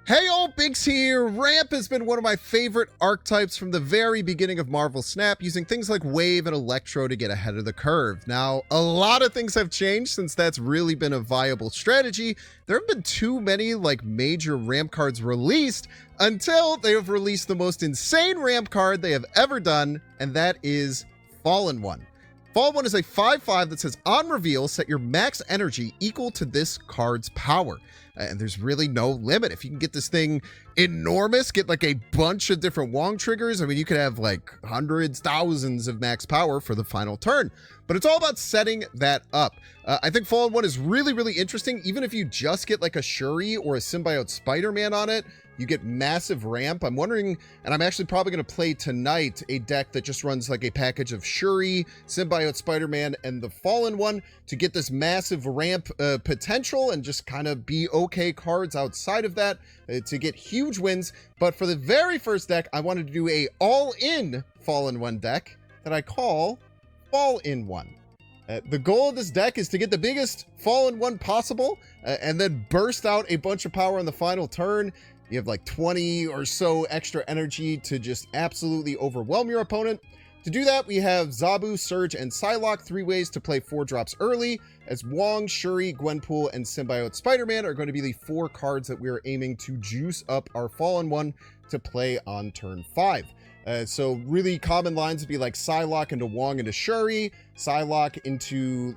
Hey old Binks here! Ramp has been one of my favorite archetypes from the very beginning of Marvel Snap, using things like Wave and Electro to get ahead of the curve. Now, a lot of things have changed since that's really been a viable strategy. There have been too many major ramp cards released until they have released the most insane ramp card they have ever done, and that is Fallen One. Fallen One is a 5/5 that says on reveal, set your max energy equal to this card's power. And there's really no limit. If you can get this thing enormous, get a bunch of different Wong triggers, I mean, you could have hundreds, thousands of max power for the final turn. But it's all about setting that up. I think Fallen One is really, really interesting. Even if you just get a Shuri or a Symbiote Spider-Man on it, you get massive ramp. I'm wondering, and I'm actually probably going to play tonight a deck that just runs a package of Shuri, Symbiote Spider-Man, and the Fallen One to get this massive ramp potential and just kind of be okay cards outside of that to get huge wins. But for the very first deck, I wanted to do a all-in Fallen One deck that I call Fall-in One. The goal of this deck is to get the biggest Fallen One possible and then burst out a bunch of power on the final turn. You have 20 or so extra energy to just absolutely overwhelm your opponent. To do that, we have Zabu, Surge, and Psylocke, 3 ways to play 4 drops early, as Wong, Shuri, Gwenpool, and Symbiote Spider-Man are going to be the 4 cards that we are aiming to juice up our Fallen One to play on turn 5. So really common lines would be Psylocke into Wong into Shuri, Psylocke into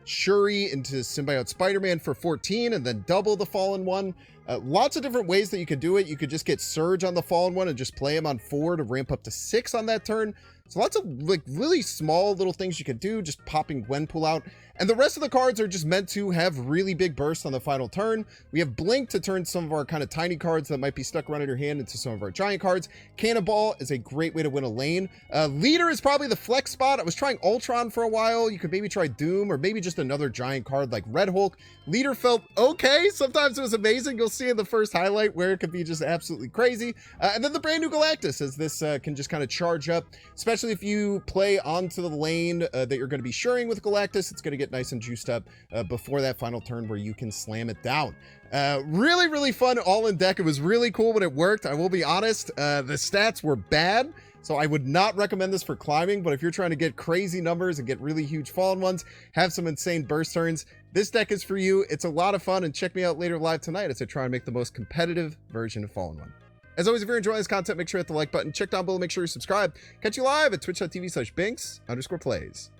Shuri into Symbiote Spider-Man for 14, and then double the Fallen One. Lots of different ways that you could do it. You could just get Surge on the Fallen One and just play him on 4 to ramp up to 6 on that turn. So lots of really small little things you could do, just popping Gwenpool out. And the rest of the cards are just meant to have really big bursts on the final turn. We have Blink to turn some of our kind of tiny cards that might be stuck around in your hand into some of our giant cards. Cannonball is a great way to win a lane. Leader is probably the flex spot. I was trying Ultron for a while. You could maybe try Doom or maybe just another giant card like Red Hulk. Leader felt okay. Sometimes it was amazing. You'll see in the first highlight where it could be just absolutely crazy. And then the brand new Galactus, as this can just kind of charge up, especially if you play onto the lane that you're going to be shuring with Galactus. It's going to get nice and juiced up before that final turn where you can slam it down. Really, really fun all-in deck. It was really cool when it worked. I will be honest, the stats were bad, so I would not recommend this for climbing, but if you're trying to get crazy numbers and get really huge Fallen Ones, have some insane burst turns, this deck is for you. It's a lot of fun, and check me out later live tonight as I try and make the most competitive version of Fallen One. As always, if you're enjoying this content, make sure to hit the like button. Check down below, make sure you subscribe. Catch you live at twitch.tv/Binks_plays.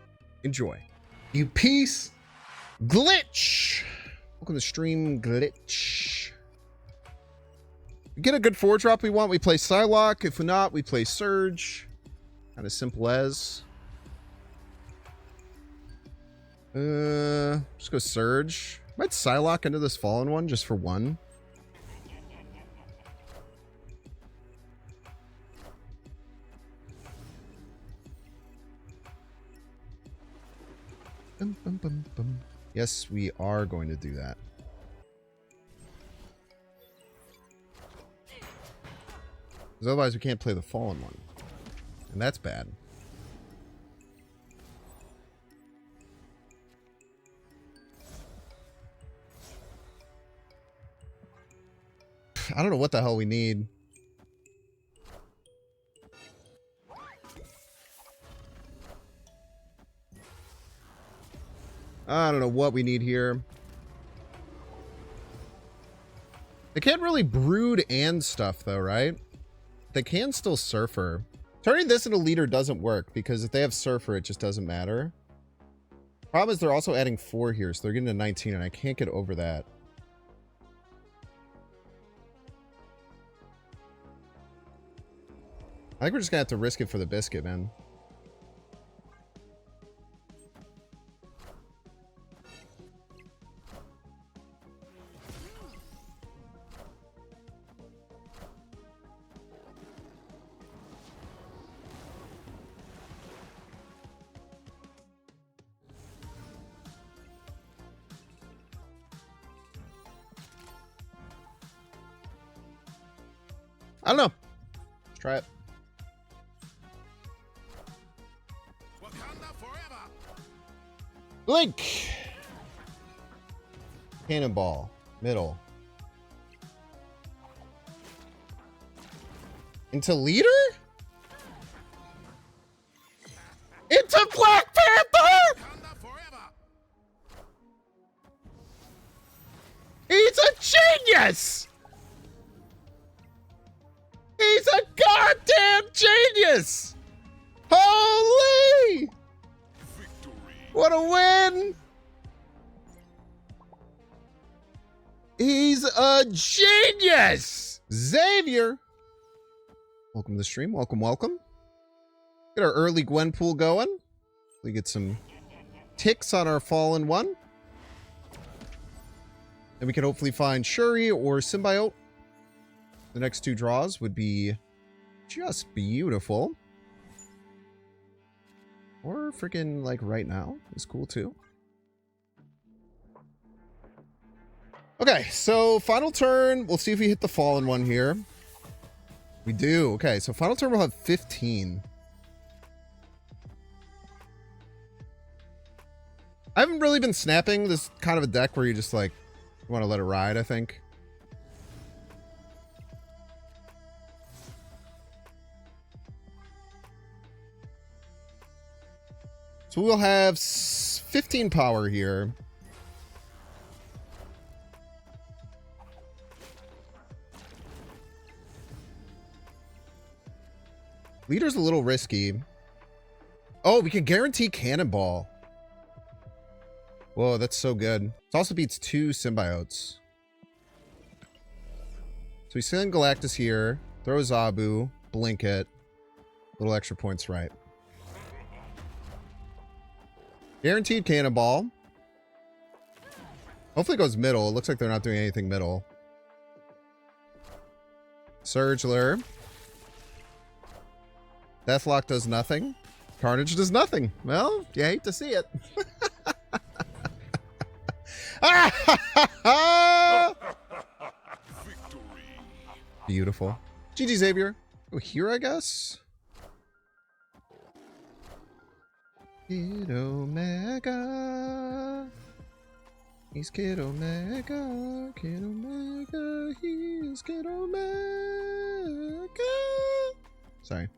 Enjoy. You piece. Glitch. Welcome to stream, Glitch. We get a good 4-drop we want, we play Psylocke. If not, we play Surge. Kind of simple as. Just go Surge. Might Psylocke into this Fallen One just for 1. Bum, bum, bum, bum. Yes, we are going to do that. Because otherwise we can't play the Fallen One. And that's bad. I don't know what the hell we need. I don't know what we need here. They can't really brood and stuff though, right? They can still Surfer. Turning this into leader doesn't work because if they have Surfer, it just doesn't matter. Problem is they're also adding 4 here, so they're getting to 19 and I can't get over that. I think we're just gonna have to risk it for the biscuit, man. I don't know. Let's try it. Blink. Cannonball. Middle. Into leader? Into Black Panther? He's a genius! He's a goddamn genius! Holy! What a win! He's a genius! Xavier! Welcome to the stream. Welcome, welcome. Get our early Gwenpool going. We get some ticks on our fallen one. And we can hopefully find Shuri or Symbiote. The next two draws would be just beautiful. Or freaking like right now is cool too. Okay, so final turn. We'll see if we hit the fallen one here. We do. Okay, so final turn we'll have 15. I haven't really been snapping this kind of a deck where you just like want to let it ride, I think. So we'll have 15 power here. Leader's a little risky. Oh, we can guarantee Cannonball. Whoa, that's so good. It also beats 2 symbiotes. So we send Galactus here, throw Zabu, blink it. Little extra points right. Guaranteed Cannonball. Hopefully it goes middle. It looks like they're not doing anything middle. Surgler. Deathlock does nothing. Carnage does nothing. Well, you hate to see it. Beautiful. GG Xavier. Oh, here I guess. Kid Omega. He's Kid Omega. Kid Omega. He's Kid Omega. Sorry.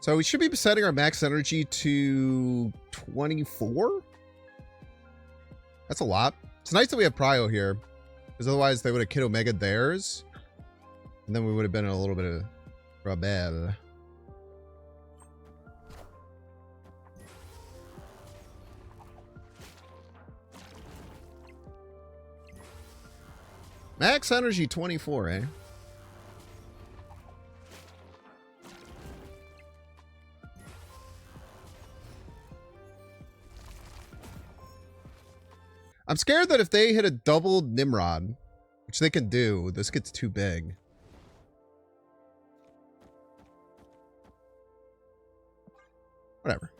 So we should be setting our max energy to 24. That's a lot. It's nice that we have Prio here, because otherwise they would have Kid Omega theirs, and then we would have been in a little bit of trouble. Max energy 24, eh? I'm scared that if they hit a doubled Nimrod, which they can do, this gets too big. Whatever.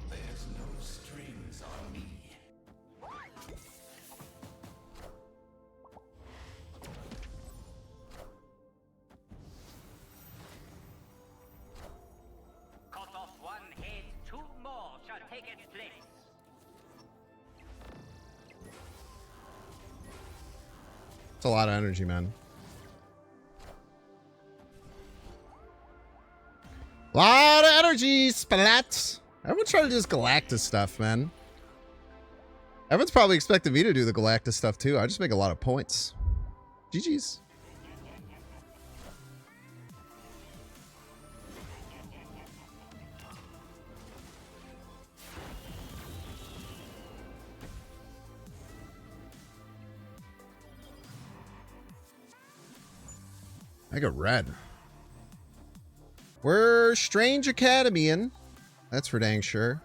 There's no strings on me. Cut off one head, 2 more shall take its place. It's a lot of energy, man. Lot of energy, splat. Everyone's trying to do this Galactus stuff, man. Everyone's probably expecting me to do the Galactus stuff too. I just make a lot of points. GG's. I got red. We're Strange Academy-in. That's for dang sure.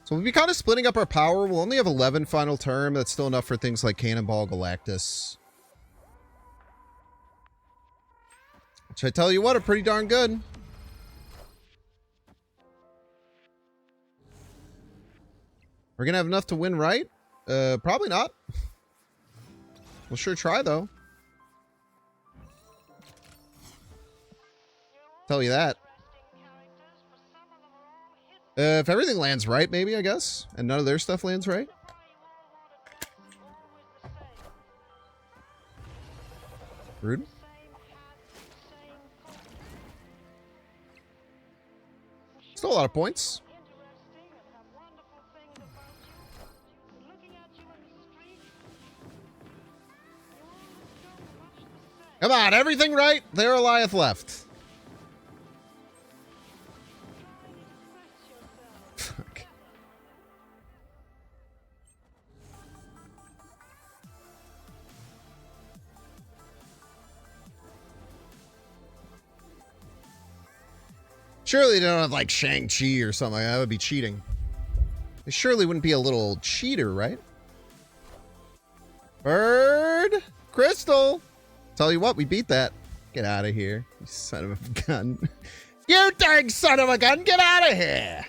So we'll be kind of splitting up our power. We'll only have 11 final term. That's still enough for things like Cannonball, Galactus. Which I tell you what, are pretty darn good. We're gonna have enough to win, right? Probably not. We'll sure try, though. Tell you that. If everything lands right, maybe, I guess. And none of their stuff lands right. Rude. Still a lot of points. Come on, everything right? There Eliath left. Fuck. Surely they don't have like Shang-Chi or something like that. That would be cheating. They surely wouldn't be a little cheater, right? Bird! Crystal! Tell you what, we beat that. Get out of here, you son of a gun. You dang son of a gun, get out of here!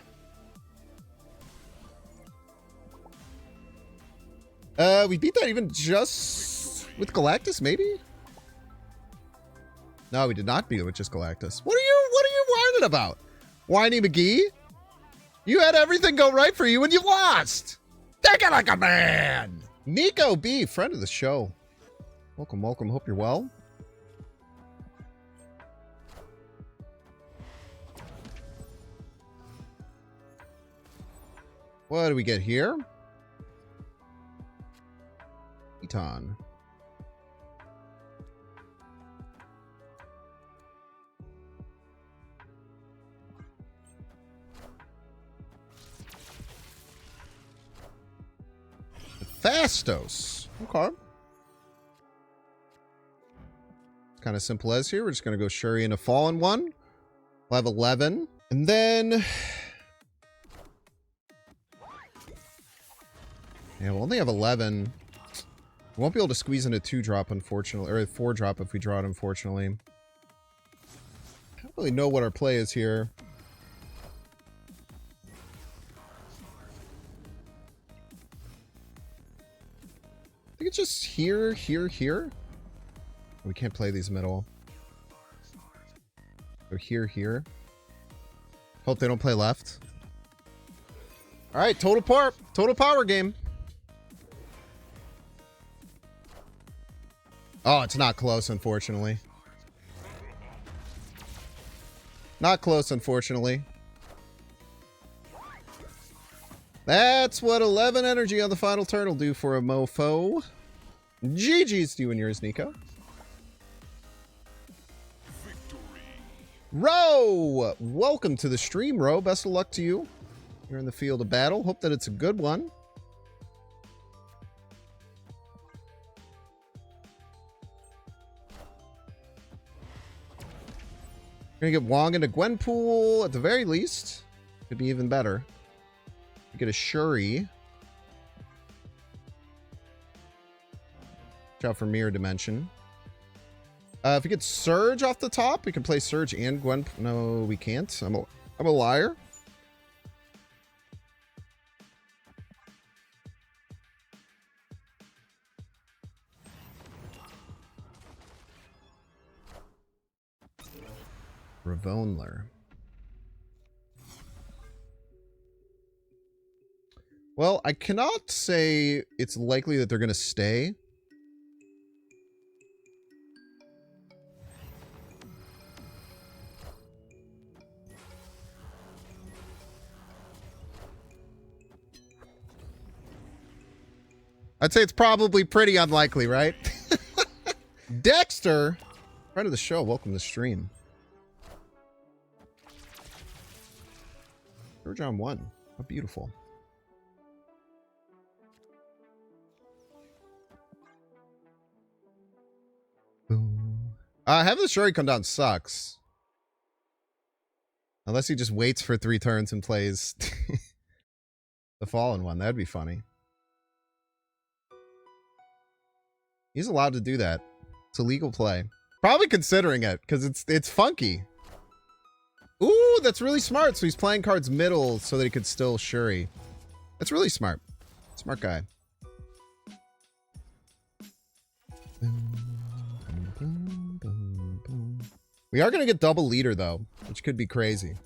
We beat that even just with Galactus, maybe? No, we did not beat it with just Galactus. What are you whining about? Whiny McGee? You had everything go right for you and you lost! Take it like a man! Nico B, friend of the show. Welcome, welcome. Hope you're well. What do we get here? Eton. Fastos. Okay. Kind of simple as here. We're just going to go Shuri into Fallen one. We'll have 11. And then... yeah, we'll only have 11. We won't be able to squeeze into 2-drop, unfortunately. Or 4-drop if we draw it, unfortunately. I don't really know what our play is here. I think it's just here, here, here. We can't play these middle. Go here, here. Hope they don't play left. All right, total power game. Oh, it's not close, unfortunately. Not close, unfortunately. That's what 11 energy on the final turn will do for a mofo. GG's to you and yours, Nico. Ro! Welcome to the stream, Ro. Best of luck to you. You're in the field of battle. Hope that it's a good one. We're gonna get Wong into Gwenpool at the very least. Could be even better. We get a Shuri. Watch out for Mirror Dimension. If we get Surge off the top, we can play Surge and Gwen. No, we can't. I'm a liar. Ravonler. Well, I cannot say it's likely that they're going to stay. I'd say it's probably pretty unlikely, right? Dexter, friend of the show, welcome to the stream. Surge on 1. How beautiful. Boom. Having the Shuri come down sucks. Unless he just waits for 3 turns and plays the Fallen one. That'd be funny. He's allowed to do that. It's a legal play. Probably considering it, because it's funky. Ooh, that's really smart. So he's playing cards middle so that he could still Shuri. That's really smart. Smart guy. We are going to get double leader, though, which could be crazy.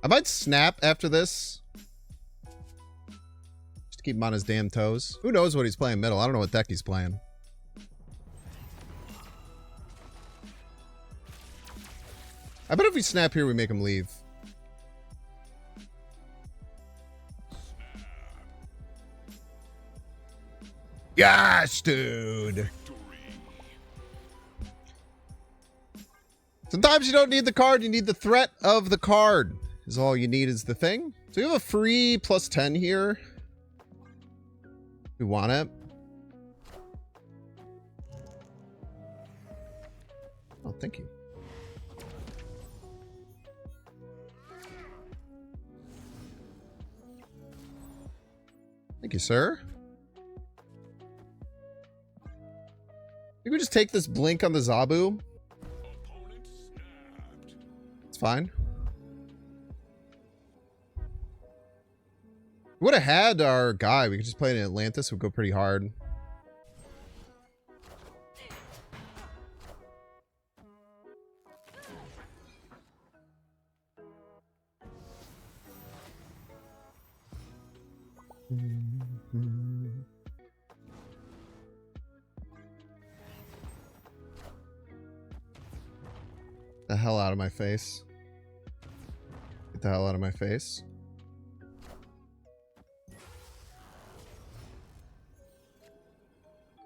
I might snap after this. Just to keep him on his damn toes. Who knows what he's playing middle? I don't know what deck he's playing. I bet if we snap here, we make him leave. Yes, dude. Sometimes you don't need the card, you need the threat of the card. Is all you need is the thing. So we have a free +10 here. We want it. Oh, thank you. Thank you, sir. I think we just take this blink on the Zabu. It's fine. We would have had our guy. We could just play it in Atlantis. It would go pretty hard. The hell out of my face. Get the hell out of my face.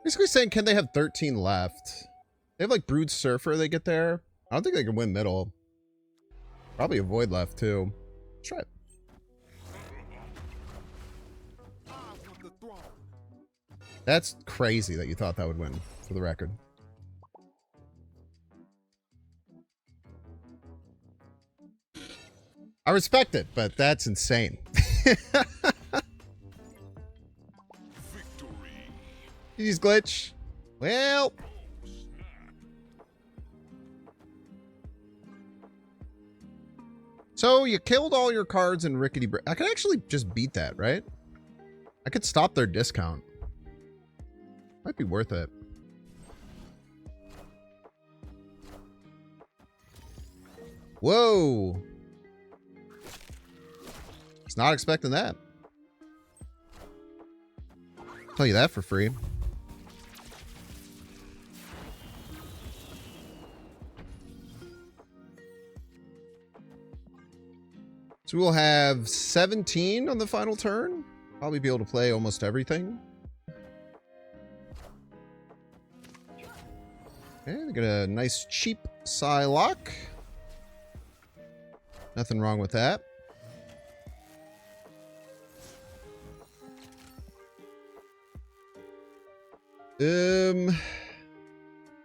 Basically saying, can they have 13 left? They have like Brood Surfer they get there. I don't think they can win middle. Probably a Void left too. Let's try it. That's crazy that you thought that would win, for the record. I respect it, but that's insane. He's glitch. Well. So you killed all your cards in Rickety I could actually just beat that, right? I could stop their discount. Might be worth it. Whoa. Was not expecting that. I'll tell you that for free. So we'll have 17 on the final turn. Probably be able to play almost everything. Okay, they get a nice cheap Psylocke. Nothing wrong with that. I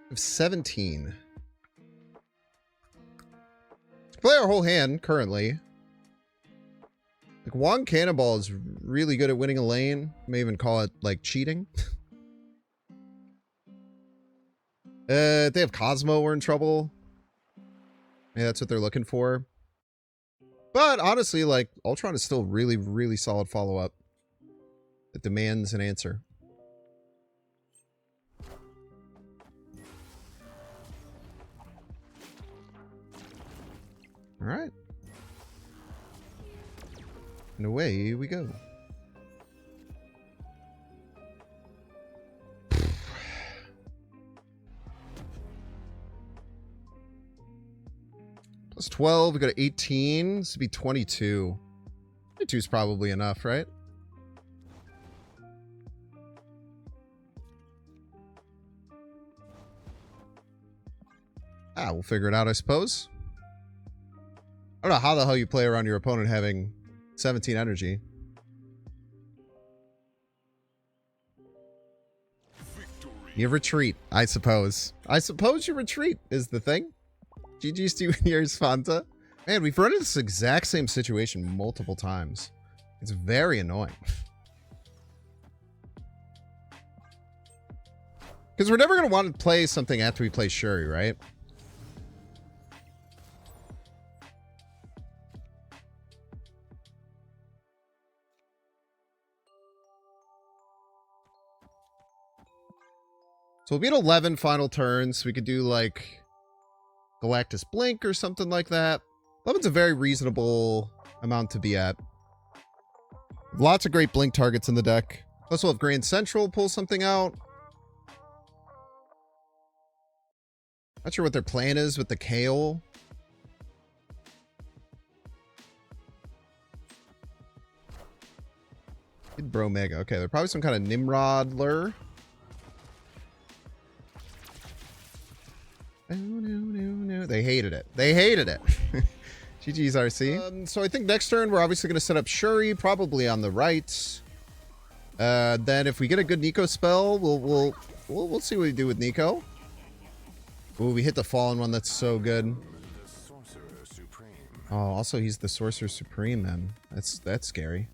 have 17. Let's play our whole hand currently. Like Wong Cannonball is really good at winning a lane. May even call it like cheating. If they have Cosmo, we're in trouble. Yeah, that's what they're looking for. But honestly, like Ultron is still really, really solid follow-up. It demands an answer. All right. And away we go. Plus 12, we go to 18. This would be 22. 22 is probably enough, right? Ah, we'll figure it out, I suppose. I don't know how the hell you play around your opponent having 17 energy. Victory. You retreat, I suppose. I suppose you retreat is the thing. GG's to you and yours, Fanta. Man, we've run into this exact same situation multiple times. It's very annoying. Because we're never going to want to play something after we play Shuri, right? So we'll be at 11 final turns. We could do like Galactus Blink or something like that. 11's a very reasonable amount to be at. Lots of great Blink targets in the deck. Plus we'll have Grand Central pull something out. Not sure what their plan is with the Kale. Bro Mega. Okay, they're probably some kind of Nimrodler. No. They hated it. They hated it. GG's RC. So I think next turn we're obviously going to set up Shuri, probably on the right. Then if we get a good Nico spell, we'll see what we do with Nico. Ooh, we hit the fallen one. That's so good. Oh, also he's the Sorcerer Supreme, man. That's scary.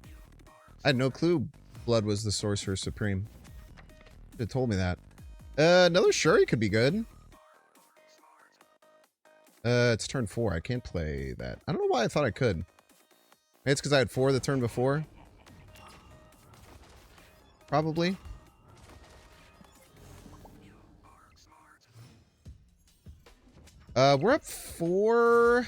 I had no clue Blood was the Sorcerer Supreme. It told me that. Another Shuri could be good. It's turn 4. I can't play that. I don't know why I thought I could. Maybe it's because I had 4 the turn before. Probably. We're up 4.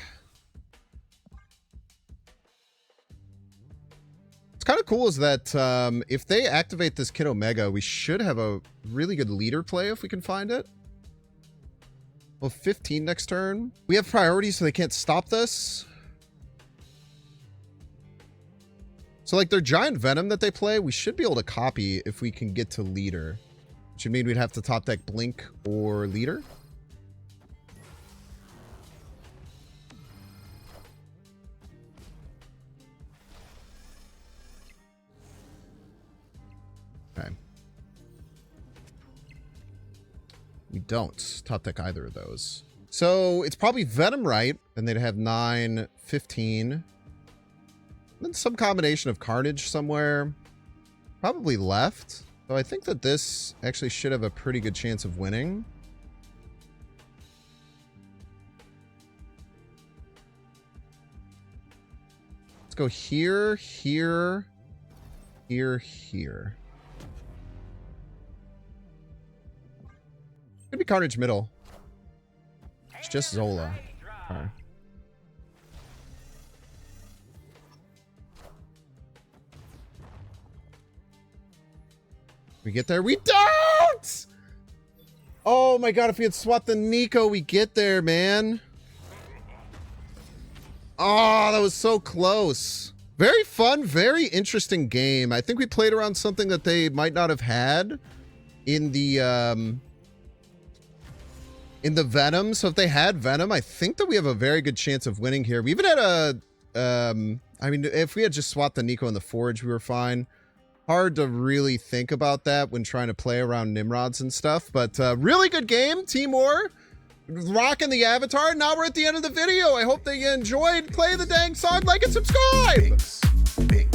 What's kind of cool is that if they activate this Kid Omega, we should have a really good leader play if we can find it. Well, 15 next turn. We have priorities, so they can't stop this. So, like, their Giant Venom that they play, we should be able to copy if we can get to leader. Which would mean we'd have to top deck Blink or leader. Okay. We don't top deck either of those. So it's probably Venom, right? And they'd have 9, 15. Then some combination of Carnage somewhere. Probably left. So I think that this actually should have a pretty good chance of winning. Let's go here, here, here, here. Could be Carnage middle. It's just Zola. Okay. We get there? We don't! Oh my god, if we had swapped the Nico, we get there, man. Oh, that was so close. Very fun, very interesting game. I think we played around something that they might not have had in the Venom. So if they had Venom, I think that we have a very good chance of winning here. We even had a, I mean, if we had just swapped the Nico and the Forge, we were fine. Hard to really think about that when trying to play around Nimrods and stuff, but really good game. Timor rocking the avatar. Now we're at the end of the video. I hope that you enjoyed. Play the dang song, like and subscribe. Big